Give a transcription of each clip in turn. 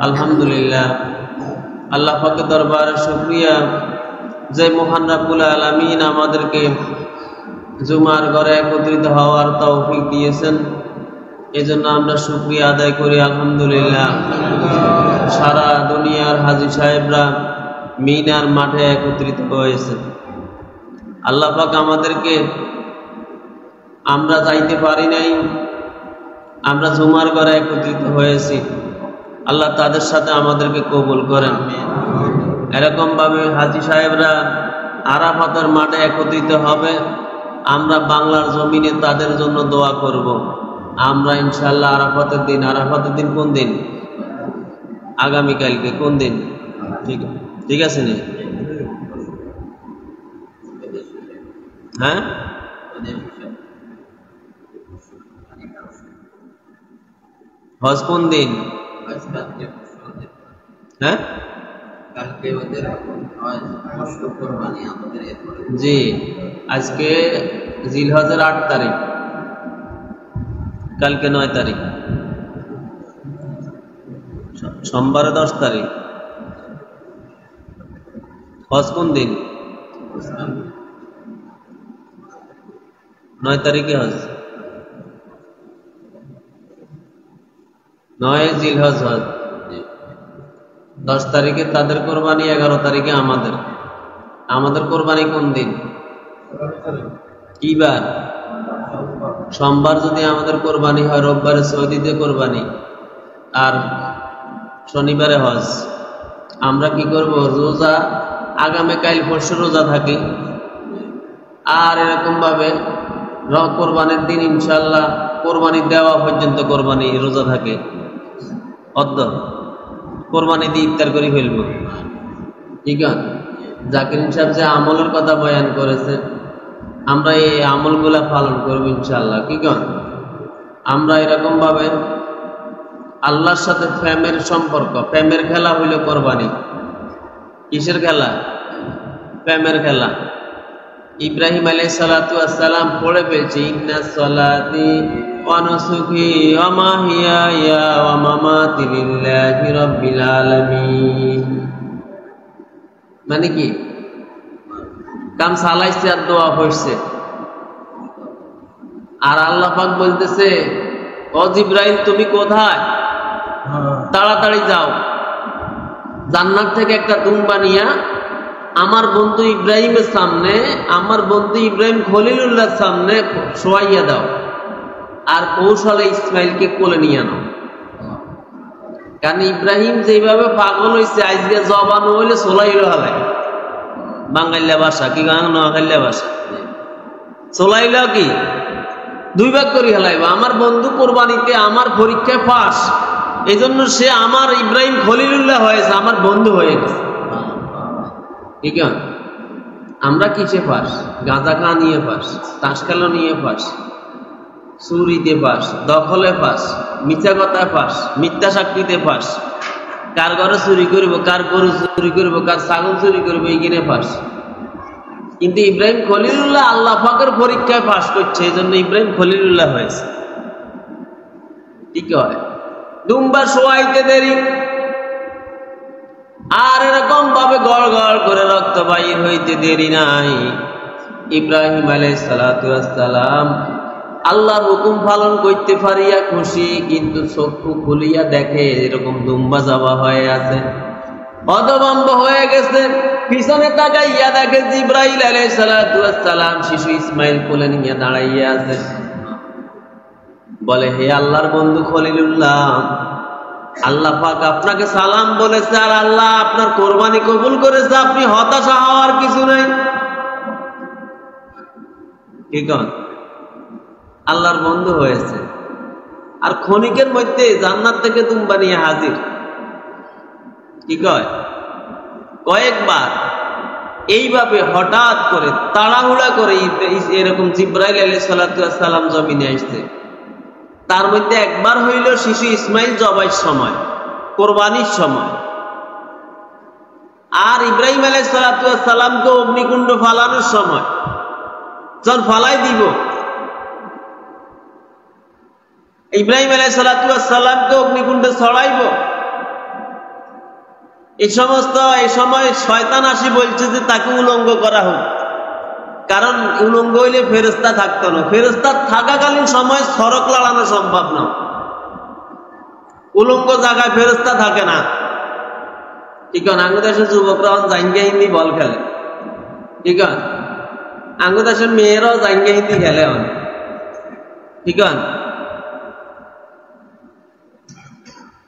আলহামদুলিল্লাহ, আল্লাহ পাকের দরবারে শুকরিয়া যে মহান রব্বুল আলামিন আমাদেরকে জুমার ঘরে একত্রিত হওয়ার তৌফিক দিয়েছেন। এজন্য আমরা শুকরিয়া আদায় করি আলহামদুলিল্লাহ। সারা দুনিয়ার হাজী সাহেবরা মিনার মাঠে একত্রিত হয়েছে। আল্লাহ পাক আমাদেরকে, আমরা যাইতে পারি নাই, আমরা জুমার ঘরে একত্রিত হয়েছি। আল্লাহ তাদের সাথে আমাদেরকে কবুল করেন। এরকম ভাবে হাজী সাহেবরা আরাফাতের মাঠে একত্রিত হবে, আমরা বাংলার জমিনে তাদের জন্য দোয়া করব। আমরা ইনশাআল্লাহ আরাফাতের দিন কোন দিন? আগামীকালকে। কোন দিন? ঠিক আছে নি? হ্যাঁ, হজ কোন দিন? হ্যাঁ জি, আজকে জিলহজের 8 তারিখ, কালকে 9 তারিখ, সোমবারে 10 তারিখ। হজ কোন দিন? 9 তারিখে হজ, 9 জিলহজ হজ। 10 তারিখে তাদের কোরবানি, 11 তারিখে আমাদের কোরবানি কোন দিন? কি বার? সোমবার যদি আমাদের কোরবানি হয়, রোববারে সৌদিতে কোরবানি, আর শনিবারে হজ। আমরা কি করব? রোজা আগামীকাল পরশু রোজা থাকি, আর এরকম ভাবে কোরবানির দিন ইনশাল্লাহ কোরবানি দেওয়া পর্যন্ত কোরবানি রোজা থাকে। অদ্য কোরবানি দিয়ে ইফতার করে ফেলবো। ঠিক আছে? জাকির সাহেব যে আমলের কথা বয়ান করেছে, আমরা এই আমলগুলা পালন করবো ইনশাআল্লাহ। কি কন? আমরা এরকম ভাবে আল্লাহর সাথে প্রেমের সম্পর্ক, প্রেমের খেলা হইল কোরবানি। কিসের খেলা? প্রেমের খেলা। ইব্রাহিম আলাইহিস সালাতু ওয়াস সালাম পড়ে ফেলছে, ইন্না সলাতি ওয়া নুসুকি ওয়া মাহিয়ায়া ওয়া মামাতি লিল্লাহি রাব্বিল আলামিন। মানে কি? কাম সালাইছে আর দোয়া হইছে। আর আল্লাহ পাক বলতেছে, ও জিবরাইল তুমি কোথায়? তাড়াতাড়ি যাও, জান্নাত থেকে একটা দুম্বা নিয়া আমার বন্ধু ইব্রাহিমের সামনে, আমার বন্ধু ইব্রাহিম খলিলুল্লাহর সামনে শোয়াইয়া দাও, আর কৌশলে ইসমাইলকে কোলে নিয়ে আনো। কারণ ইব্রাহিম যেভাবে পাগল হয়েছে, আজকে জবান হইলে সোলাইল হালাই, বাঙালিয়া ভাষা কি নোয়াখালিয়া ভাষা, সোলাইল কি 2 ভাগ করে হেলাইব। আমার বন্ধু কোরবানিতে আমার পরীক্ষায় পাস, এই জন্য সে আমার ইব্রাহিম খলিলুল্লাহ হয়েছে, আমার বন্ধু হয়ে গেছে। ঠিক আছে? আমরা কিসে পাস? গাঁজা খা নিয়ে পাস, তাস খেলা নিয়ে পাস, চুরিতে পাস, দখলে পাস, মিথ্যা কথায় পাস, মিথ্যা সাক্ষীতে পাস, কার ঘরে চুরি করব, কার গরু চুরি করব, কার ছাগল চুরি করবো, এইখানে পাস। কিন্তু ইব্রাহিম খলিলুল্লাহ আল্লাহ পাকের পরীক্ষায় পাস করছে, এই জন্য ইব্রাহিম খলিলুল্লাহ হয়েছে। ঠিক হয়? দুম্বা শোয়াইতে দেরি, আর এরকম ভাবে গড় গড় করে রক্ত বাইর হইতে দেরি নাই। ইব্রাহিম আলাইহিস সালাতু ওয়াস সালাম আল্লাহর হুকুম পালন করতে পারিয়া খুশি, কিন্তু চক্ষু খুলিয়া দেখে এরকম দুম্বা যাওয়া হয়ে আছে, হতভম্ব হয়ে গেছে। পিছনে তাকাইয়া দেখে জিবরাইল আলাইহিস সালাতু ওয়াস সালাম শিশু ইসমাইল কোলে নিয়ে দাঁড়াইয়া আছে। বলে, হে আল্লাহর বন্ধু খলিলুল্লাহ, আল্লাহ পাক আপনাকে সালাম বলেছে, আর আল্লাহ আপনার কোরবানি কবুল করেছে, আপনি হতাশা হওয়ার কিছু নাই। কি কন? আল্লাহর বন্ধু হয়েছে, আর ক্ষণিকের মধ্যে জান্নাত থেকে দুম্বা নিয়ে হাজির। কি কয়? কয়েকবার এইভাবে হঠাৎ করে তাড়াহুড়া করে এরকম জিবরাইল আলাইহিস সালাতু ওয়াস সালাম জমিনে আসছে। তার মধ্যে একবার হইল শিশু ইসমাইল জবাইয়ের সময়, কোরবানির সময়, আর ইব্রাহিম আলাইহিস সালাতু ওয়াস সালামকে অগ্নিকুণ্ড ফালানোর সময়। যখন ফালাই দিব, ইব্রাহিম আলাইহিস সালাতু ওয়াস সালামকে অগ্নিকুণ্ডে ছড়াইব, এই সময় শয়তান আসি বলছে যে তাকে উলঙ্গ করা হোক, কারণ উলঙ্গ হইলে ফেরেশতা থাকতো না, ফেরেশতা থাকাকালীন সময় সড়ক লড়ানো সম্ভব না, উলঙ্গ জায়গায় ফেরেশতা থাকে না। ঠিক আছে, আঙ্গুদেশের যুবকরা জাঙ্গিয়া হিন্দি বল খেলে, ঠিক আছে, আঙ্গুদেশের মেয়েরাও জাঙ্গিয়া হিন্দি খেলে, ঠিক আছে।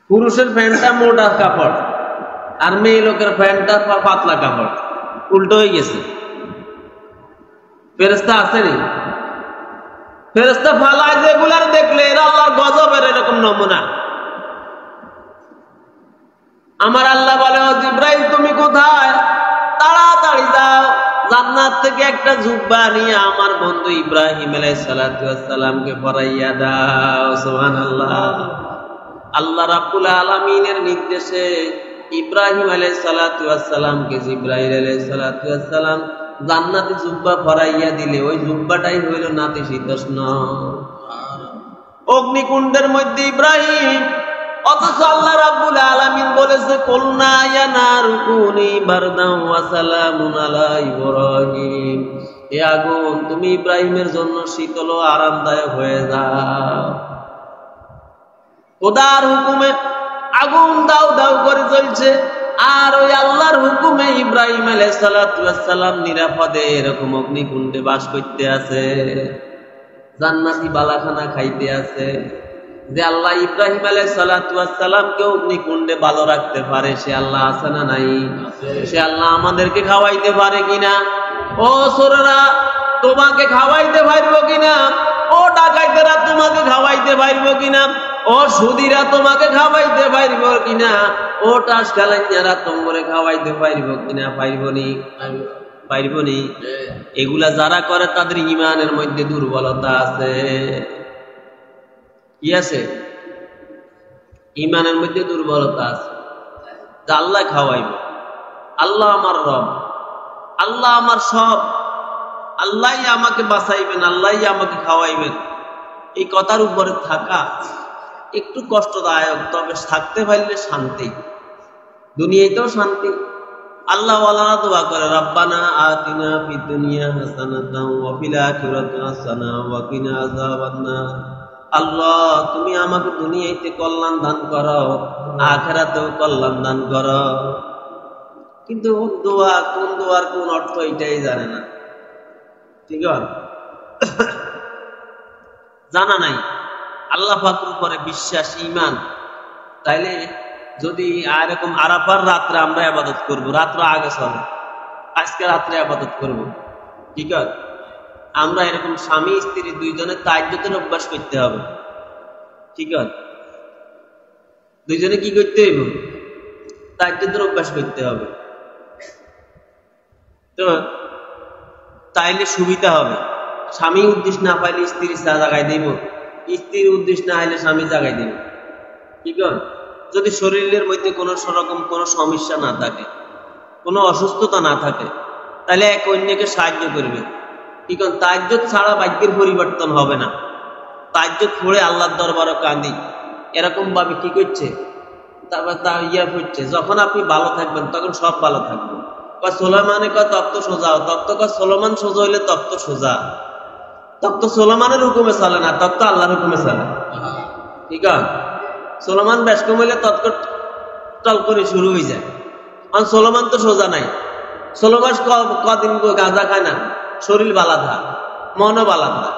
পুরুষের প্যান্টটা মোটা কাপড় আর মেয়ে লোকের প্যান্টটা পাতলা কাপড়, উল্টো হয়ে গেছে। ফেরেশতা আসেনি, ফেরেশতা ফালায় যেগুলার দেখলে এরা আল্লাহর গজবের এরকম নমুনা। আমার আল্লাহ বলে, ও জিবরাইল তুমি কোথায়? তাড়াতাড়ি যাও, জান্নাত থেকে একটা জুব্বা নিয়ে আমার বন্ধু ইব্রাহিম আলাইহিস সালাতু ওয়াস সালামকে পরাইয়া দাও। সুবহানাল্লাহ। আল্লাহ রাব্বুল আলামিনের নির্দেশে ইব্রাহিম আলাইহিস সালাতু ওয়াস সালামকে জিবরাইল আলাইহিস সালাতু ওয়াস সালাম জান্নাতি জুব্বা পরাইয়া দিলে ওই জুব্বাটাই হইল নাতিশীতোষ্ণ অগ্নিকুণ্ডের মধ্যে ইব্রাহিম। অথচ আল্লাহ রাব্বুল আলামিন বলেছে, কুলনা ইয়া নারু কুনি বারদান ওয়া সালামুন আলা ইব্রাহিম, হে আগুন তুমি ইব্রাহিমের জন্য শীতল ও আরামদায়ক হয়ে যাও। খোদার হুকুমে আগুন দাউ দাউ করে জ্বলছে, আর ওই আল্লাহর হুকুমে ইব্রাহিম আলাইহিস সালাতু ওয়াস সালাম নিরাপদে এরকম অগ্নিকুণ্ডে বাস করতে আছে, জান্নাতি বালাখানা খাইতে আছে। যে আল্লাহ ইব্রাহিম আলাইহিস সালাতু ওয়াস সালামকে অগ্নিকুণ্ডে ভালো রাখতে পারে, সে আল্লাহ আছে না নাই? সে আল্লাহ আমাদেরকে খাওয়াইতে পারে কিনা? ও সোরেরা, তোমাকে খাওয়াইতে পারবো কিনা? ও ডাকাইতেরা, তোমাকে খাওয়াইতে পারবো কিনা? ও সুদীরা, তোমাকে খাওয়াইতে পারবো কিনা? ও টাস খেলাইয়ারা, তোমরে খাওয়াইতে পারবো কিনা? পারবনি, পারবনি। এগুলা যারা করে তাদের ঈমানের মধ্যে দুর্বলতা আছে। কি আছে? ঈমানের মধ্যে দুর্বলতা আছে। আল্লাহ খাওয়াইবে, আল্লাহ আমার রব, আল্লাহ আমার সব, আল্লাহই আমাকে বাঁচাইবেন, আল্লাহই আমাকে খাওয়াইবেন, এই কথার উপরে থাকা একটু কষ্টদায়ক, তবে থাকতে পারলে শান্তি, দুনিয়াতেও শান্তি। আল্লাহ ওয়ালারা দোয়া করে, রব্বানা আতিনা ফিদ দুনিয়া হাসানাতাও ওয়া ফিল আখিরাতি হাসানাতাও ওয়া কিনা আযাবান্নার। আল্লাহ তুমি আমাকে দুনিয়াতে কল্যাণ দান করো, আখিরাতেও কল্যাণ দান করো। কিন্তু দোয়া কোন দোয়ার কোন অর্থ এটাই জানে না, ঠিক আছে, জানা নাই। আল্লাহ পাকের উপরে বিশ্বাস, ঈমান। তাইলে যদি এরকম আরাফার রাত্রে আমরা ইবাদত করব, রাত্র আগে চলে, আজকে রাত্রে ইবাদত করব, ঠিক আছে, আমরা এরকম স্বামী স্ত্রী দুইজনে তাহাজ্জুদের অভ্যাস করতে হবে, ঠিক আছে, দুইজনে কি করতে হইব? তাহাজ্জুদের অভ্যাস করতে হবে। তো তাইলে সুবিধা হবে। স্বামী উদ্দেশ্য না পাইলে স্ত্রী জাগাই দিব, স্ত্রীর উদ্দেশ্য না হইলে স্বামী জাগাই দিব, ঠিক আছে। যদি শরীরের মধ্যে কোনো রকম কোনো সমস্যা না থাকে, কোনো অসুস্থতা না থাকে, তাহলে এক অন্যকে সাহায্য করবে, ঠিক আছে। তাহাজ্জুদ ছাড়া ভাগ্যের পরিবর্তন হবে না। তাহাজ্জুদ পড়ে আল্লাহর দরবারে কাঁদি, এরকম ভাবে কি করছে, তারপর তা করছে। যখন আপনি ভালো থাকবেন তখন সব ভালো থাকবে। সোলেমানে কয় তপ্ত সোজা, তপ্ত কয় সোলেমান সোজা হইলে তপ্ত সোজা, তপ্ত সোলেমানের হুকুমে চলে না, তপ্ত আল্লাহর হুকুমে চলে, ঠিক আছে। সোলেমান বেশ কম হইলে তৎকর টল করে শুরু হয়ে যায়। কারণ সোলেমান তো সোজা নাই। সোলেমান কদিন গাঁজা খায় না, শরীর বালা থা, মনও বালা থা।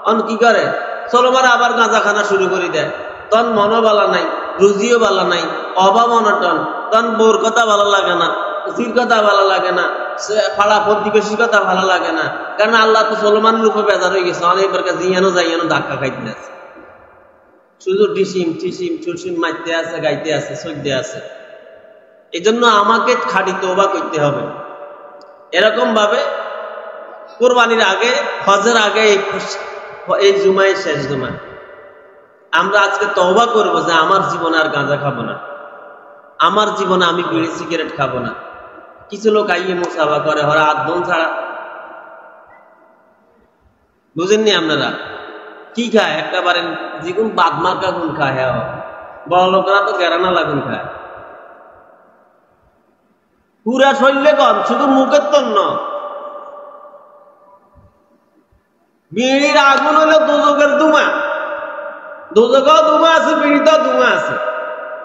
অন কি করে, সোলেমান আবার গাঁজা খানা শুরু করে দেয়, তখন মনও বালা নাই, রুজিও বালা নাই, অভাব অনটন, তখন বউর কথা ভালো লাগে না, স্ত্রীর কথা ভালো লাগে না, পাড়া প্রতিবেশীর কথা ভালো লাগে না। কারণ আল্লাহ তো সোলেমানের উপর বেজার হয়ে গেছে, অনেকবার কাছে ইয়ানো যাইয়ানো ধাক্কা খাইতে আছে, শুধু ডিসিম টিসিম চুরসিম মারতে আছে, গাইতে আছে, সইতে আছে। এই জন্য আমাকে খাঁটি তওবা করতে হবে। এরকম ভাবে কোরবানির আগে, হজের আগে, এই জুমায় শেষ জুমায় আমরা আজকে তওবা করব যে আমার জীবনে আর গাঁজা খাবো না, আমার জীবনে আমি বিড়ি সিগারেট খাবো না। কিছু লোক আইয়ে মুসাফা করে, ওরা আদন ছাড়া, বুঝেননি আপনারা কি খায়? একটা পারেন যেগুন বাদমার্কা গুণ খায়, হ্যাঁ, বড় লোকরা তো গেরানা লাগুন খায়। পুরা শরীরে কম, শুধু মুখের তন্ন। বিড়ির আগুন হলো দোজখের ধোঁয়া। দোজখেও ধোঁয়া আছে, বিড়িতেও ধোঁয়া আছে।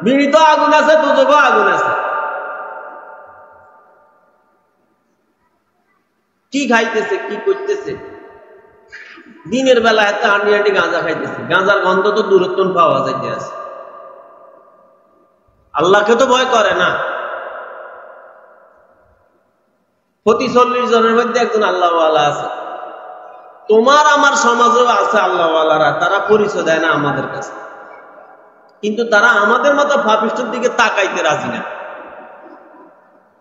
বিড়িতেও আগুন আছে, দোজখেও আগুন আছে। কি খাইতেছে, কি করতেছে? দিনের বেলা এত হাঁটি হাঁটি গাঁজা খাইতেছে, গাঁজার গন্ধ তো দূরত্ব পাওয়া যাইতে আছে। আল্লাহকে তো ভয় করে না। প্রতি 40 জনের মধ্যে একজন আল্লাহওয়ালা আছে। তোমার আমার সমাজেও আছে আল্লাহওয়ালারা, তারা পরিচয় দেয় না আমাদের কাছে, কিন্তু তারা আমাদের মতো পাপিষ্ঠের দিকে তাকাইতে রাজি না।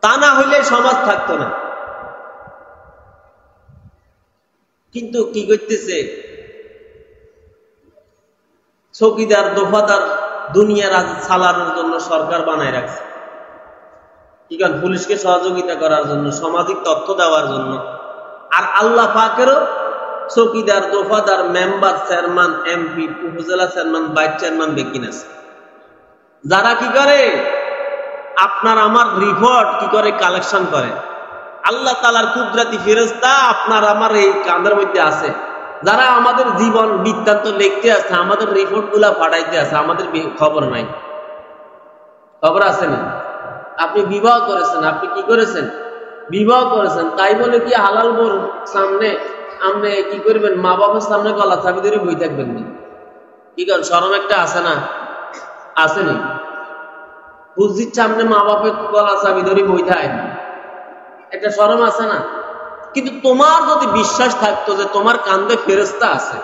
তা না হইলে সমাজ থাকতো না। কিন্তু কি করতেছে? চৌকিদার দফাদার দুনিয়ার আজ চালানোর জন্য সরকার বানায় রাখছে। কি কারণ? পুলিশকে সহযোগিতা করার জন্য, সামাজিক তথ্য দেওয়ার জন্য। আর আল্লাহ পাকেরও চৌকিদার দফাদার মেম্বার চেয়ারম্যান এমপি উপজেলা চেয়ারম্যান ভাইস চেয়ারম্যান বেকিন আছে, যারা কি করে আপনার আমার রিপোর্ট কি করে কালেকশন করে। আল্লাহ তাআলার কুদরতি ফেরেশতা আপনার আমার এই কাঁধের মধ্যে আছে, যারা আমাদের জীবন বৃত্তান্ত লিখতে আছে, আমাদের রিপোর্ট গুলা পাঠাইতে আছে। আমাদের খবর নাই, খবর আছে না? আপনি বিবাহ করেছেন, আপনি কি করেছেন? বিবাহ করেছেন, তাই বলে কি হালাল বোর সামনে আপনি কি করবেন? মা বাবার সামনে গলা চাবি ধরে বই থাকবেন না? কি করেন? শরম একটা আছে না? আসেনি? বুঝির সামনে মা বাপের গলা চাবি ধরে বই থাকে, একটা শরম আছে না? কিন্তু তোমার যদি বিশ্বাস থাকতো যে তোমার কান্দে ফেরেশতা আছে,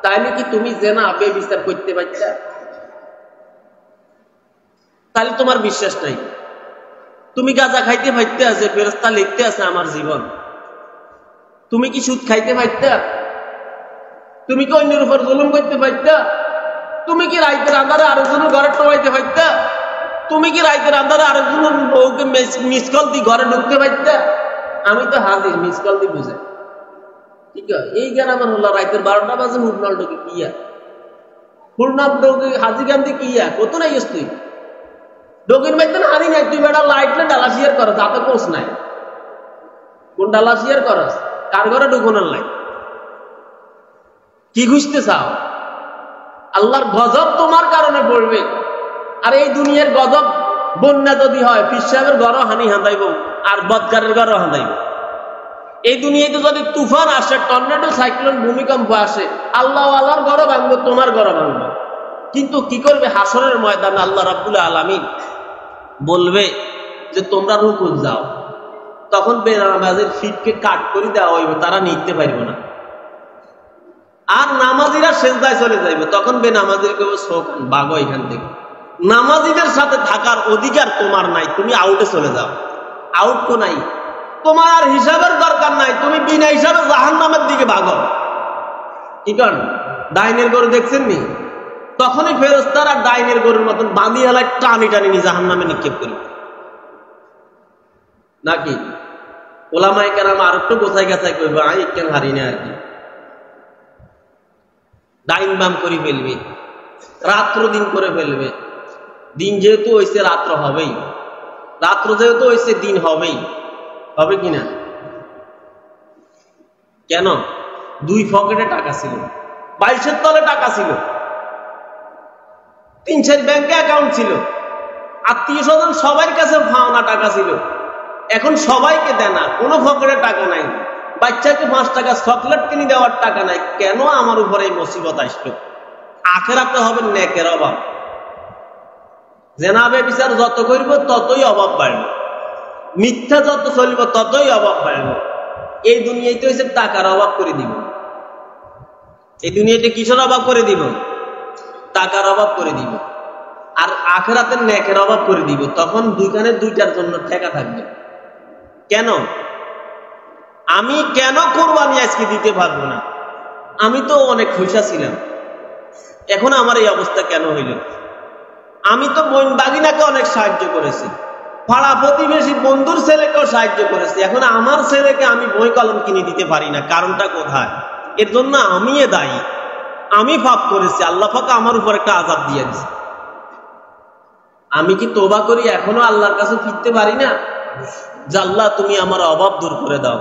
তাইলে কি তুমি জেনা বেবিচার করতে পারতা? তাহলে তোমার বিশ্বাস নাই। তুমি গাঁজা খাইতে পারতে আছে, ফেরেশতা লিখতে আছে আমার জীবন। তুমি কি সুদ খাইতে পারতা? তুমি কি অন্যের উপর জুলুম করতে পারতা? তুমি কি রাইতের আন্ধারে আরেকজনের ঘরে টোয়াইতে পারতা? তুমি কি রাইতের আন্ধারে আরেকজনের বউকে মিস কল দিয়ে ঘরে ঢুকতে পারতা? আমি তো হাজির, মিস কল দিয়ে বুঝে। ঠিক আছে, এই জ্ঞান আমার হলো। রাইতের 12টা বাজে হুবনাল ঢুকে কিয়া, হুবনাল ঢুকে হাজি গান্ধী কিয়া, কত নাই তুই ডোকের মাইতে না হারি নাই। তুই বেটা লাইট না ডালা শেয়ার করো, তাতে কোষ নাই। কোন ডালা শেয়ার করস? কার ঘরে ঢুকোনার লাই? কি খুঁজতে চাও? আল্লাহর গজব তোমার কারণে পড়বে। আর এই দুনিয়ার গজব বন্যা যদি হয়, পীর সাহেবের ঘরও হানি হাঁদাইব, আর বদকারের ঘরও হাঁদাইব। এই দুনিয়াতে যদি তুফান আসে, টর্নেডো, সাইক্লোন, ভূমিকম্প আসে, আল্লাহ আল্লাহর ঘরও ভাঙবো, তোমার ঘরও ভাঙবো। কিন্তু কি করবে? হাসরের ময়দানে আল্লাহ রাব্বুল আলামিন বলবে যে তোমরা রুকুন যাও। তখন বেনামাজের ফিটকে কাট করে দেওয়া হইবে, তারা নিতে পারবে না। আর নামাজিরা সেজদায় চলে যাইবে, তখন বেনামাজির কেউ শোকান বাগো এখান থেকে। নামাজিদের সাথে থাকার অধিকার তোমার নাই, তুমি আউটে চলে যাও। আউট তো নাই, তোমার আর হিসাবের দরকার নাই, তুমি বিনা হিসাবে জাহান্নামের দিকে ভাগো। কি কারণ? ডাইনের গরু দেখছেন নি? তখনই ফেরেশতারা ডাইনের গরুর মতন বাঁধি হেলায় টানি টানি নি জাহান্নামে নিক্ষেপ করবে নাকি? ওলামায়ে কেরাম আর একটু গোছাই গাছাই করবে, আই কেন হারি না আর কি। ডাইন বাম করে ফেলবে, রাত্র দিন করে ফেলবে। দিন যেহেতু হয়েছে রাত্র হবেই, রাত্র যেহেতু হয়েছে দিন হবেই। হবে কিনা? কেন? 2 পকেটে টাকা ছিল, 22-এর তলে টাকা ছিল, 3-4 ব্যাংকে অ্যাকাউন্ট ছিল, আত্মীয় স্বজন সবার কাছে পাওনা টাকা ছিল। এখন সবাইকে দেয় না, কোনো পকেটে টাকা নাই। বাচ্চাকে 5 টাকা চকলেট কিনে দেওয়ার টাকা নাই। কেন আমার উপরে এই মুসিবত আসলো? আখেরাতে হবে নেকের অভাব। জেনাবে বিচার যত করব ততই অভাব বাড়বে, মিথ্যা যত চলবে ততই অভাব বাড়বে। এই দুনিয়াতে হচ্ছে টাকার অভাব করে দিব। এই দুনিয়াতে কিসের অভাব করে দিব? টাকার অভাব করে দিব। আর আখেরাতের নেকের অভাব করে দিব। তখন দুইখানে দুইটার জন্য ঠেকা থাকবে। কেন? আমি কেন কোরবানি আজকে দিতে পারবো না? আমি তো অনেক খুশা ছিলাম, এখন আমার এই অবস্থা কেন হইল? আমি তো বোন বাগিনাকে অনেক সাহায্য করেছি, পাড়া প্রতিবেশী বন্ধুর ছেলেকেও সাহায্য করেছি, এখন আমার ছেলেকে আমি বই কলম কিনে দিতে পারি না। কারণটা কোথায়? এর জন্য আমি দায়ী। আমি পাপ করেছি, আল্লাহ পাক আমার উপর একটা আযাব দিয়ে দিয়েছে। আমি কি তওবা করি এখনো আল্লাহর কাছে ফিরতে পারি না? যে আল্লাহ তুমি আমার অভাব দূর করে দাও,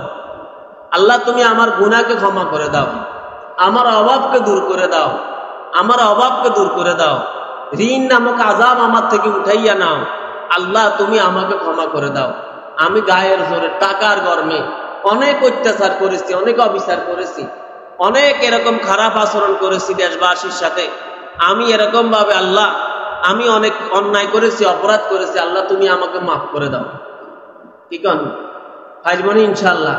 আল্লাহ তুমি আমার গুনাহকে ক্ষমা করে দাও, আমার অভাবকে দূর করে দাও, আমার অভাবকে দূর করে দাও, ঋণ নামক আযাব আমার থেকে উঠাইয়া নাও, আল্লাহ তুমি আমাকে ক্ষমা করে দাও। আমি গায়ের জোরে টাকার গরমে অনেক অত্যাচার করেছি, অনেক অবিচার করেছি, অনেক এরকম খারাপ আচরণ করেছি দেশবাসীর সাথে। আমি এরকম ভাবে আল্লাহ আমি অনেক অন্যায় করেছি, অপরাধ করেছি, আল্লাহ তুমি আমাকে মাফ করে দাও। কি কন পারবো না? ইনশাআল্লাহ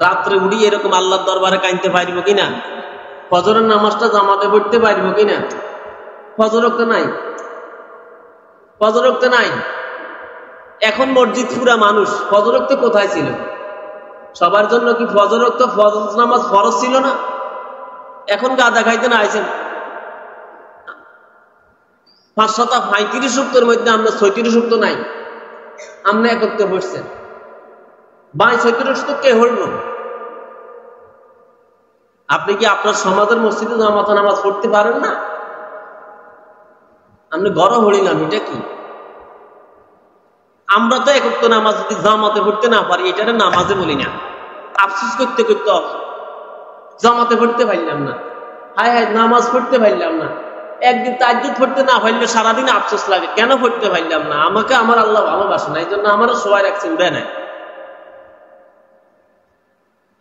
রাত্রে উঠি এরকম আল্লাহর দরবারে কাঁদতে পারবো কিনা? ফজরের নামাজটা জামাতে পড়তে পারবো কিনা? ফজর ওয়াক্ত নাই, ফজর ওয়াক্ত নাই। এখন মসজিদ পুরা মানুষ, ফজর ওয়াক্ত কোথায় ছিল? সবার জন্য কি ফজর ওয়াক্ত ফজর নামাজ ফরজ ছিল না? এখন গাঁদা খাইতে না আইছেন 535 সূক্তের মধ্যে আমরা 36 সূক্ত নাই, আমরা একত্রে বসছেন। 36 সূক্ত কে হইল? আপনি কি আপনার সমাজের মসজিদে জামাতে নামাজ পড়তে পারেন না? আপনি গড় হরিলাম, এটা কি? আমরা তো একত্র নামাজ যদি জামাতে পড়তে না পারি এটারে নামাজে বলি না। আফসোস করতে করতে জামাতে পড়তে পারলাম না, হায় হায় নামাজ পড়তে পারলাম না। একদিন তাহাজ্জুদ পড়তে না পারলে সারাদিন আফসোস লাগে, কেন পড়তে পারলাম না? আমাকে আমার আল্লাহ ভালোবাসে না, এই জন্য আমারও সবাই রাখছে উড়ে নাই।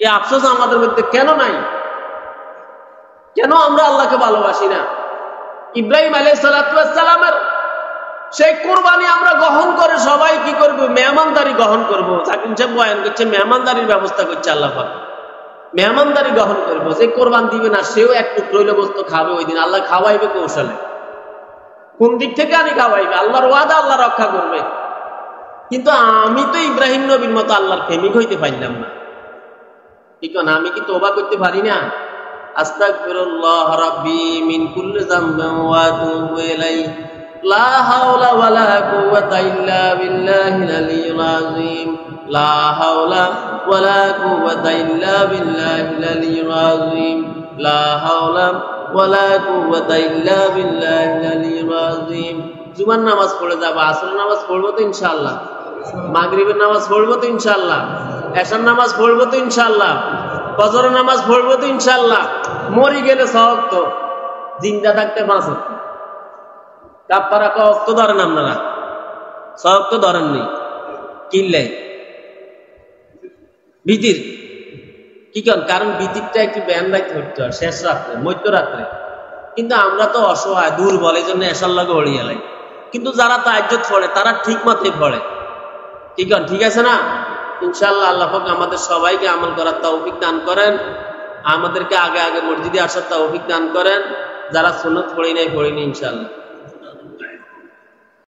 এই আফসোস আমাদের মধ্যে কেন নাই? কেন আমরা আল্লাহকে ভালোবাসি না? ইব্রাহিম আলাইহিস সালামের সেই কোরবানি আমরা গ্রহণ করে সবাই কি করবো? মেহমানদারি গ্রহণ করবো। জাকির সাহেব বয়ান করছে মেহমানদারির ব্যবস্থা করছে আল্লাহ পাক, মেহমানদারি গ্রহণ করবো। যে কোরবান দিবে না সেও এক টুকরো হইলে বস্তু খাবে ওই দিন। আল্লাহ খাওয়াইবে কৌশলে, কোন দিক থেকে আমি খাওয়াইবে? আল্লাহর ওয়াদা আল্লাহ রক্ষা করবে। কিন্তু আমি তো ইব্রাহিম নবীর মতো আল্লাহর প্রেমিক হইতে পারলাম না। ঠিক না? আমি কি তওবা করতে পারি না? আস্তাগফিরুল্লাহ রাব্বি মিন কুল্লি যামবিন ওয়া আতুবু ইলাইহি লা হাওলা ওয়ালা কুওয়াতা ইল্লা বিল্লাহিল আলিয়্যিল আযীম, লা হাওলা ওয়ালা কুওয়াতা ইল্লা বিল্লাহিল আলিয়্যিল আযীম, লা হাওলা ওয়ালা কুওয়াতা ইল্লা বিল্লাহিল আলিয়্যিল আযীম। জুমার নামাজ পড়ে যাব, আসরের নামাজ পড়বো তো ইনশাআল্লাহ, মাগরিবের নামাজ পড়বো তো ইনশাআল্লাহ, এশার নামাজ পড়বো তো ইনশাআল্লাহ, ফজরের নামাজ পড়বো তো ইনশাআল্লাহ। মরি গেলে 6 ওয়াক্ত, জিন্দা থাকতে 5 ওয়াক্ত। কাফারা ক ওয়াক্ত ধরেন আপনারা? 6 ওয়াক্ত ধরেননি। কিনলে বিতির কি করেন? কারণ বিতিরটা একটু ব্যান রাখতে হতে হয় শেষ রাত্রে, মধ্যরাত্রে। কিন্তু আমরা তো অসহায়, দুর্বল, এই জন্য এশার লাগে হড়িয়ে লাই। কিন্তু যারা তাহাজ্জুদ পড়ে তারা ঠিক মতোই পড়ে। কি করেন? ঠিক আছে না? ইনশাআল্লাহ আল্লাহ পাক আমাদের সবাইকে আমল করার তৌফিক দান করেন, আমাদেরকে আগে আগে মসজিদে আসার তৌফিক দান করেন। যারা সুন্নাত পড়ি নাই ইনশাআল্লাহ।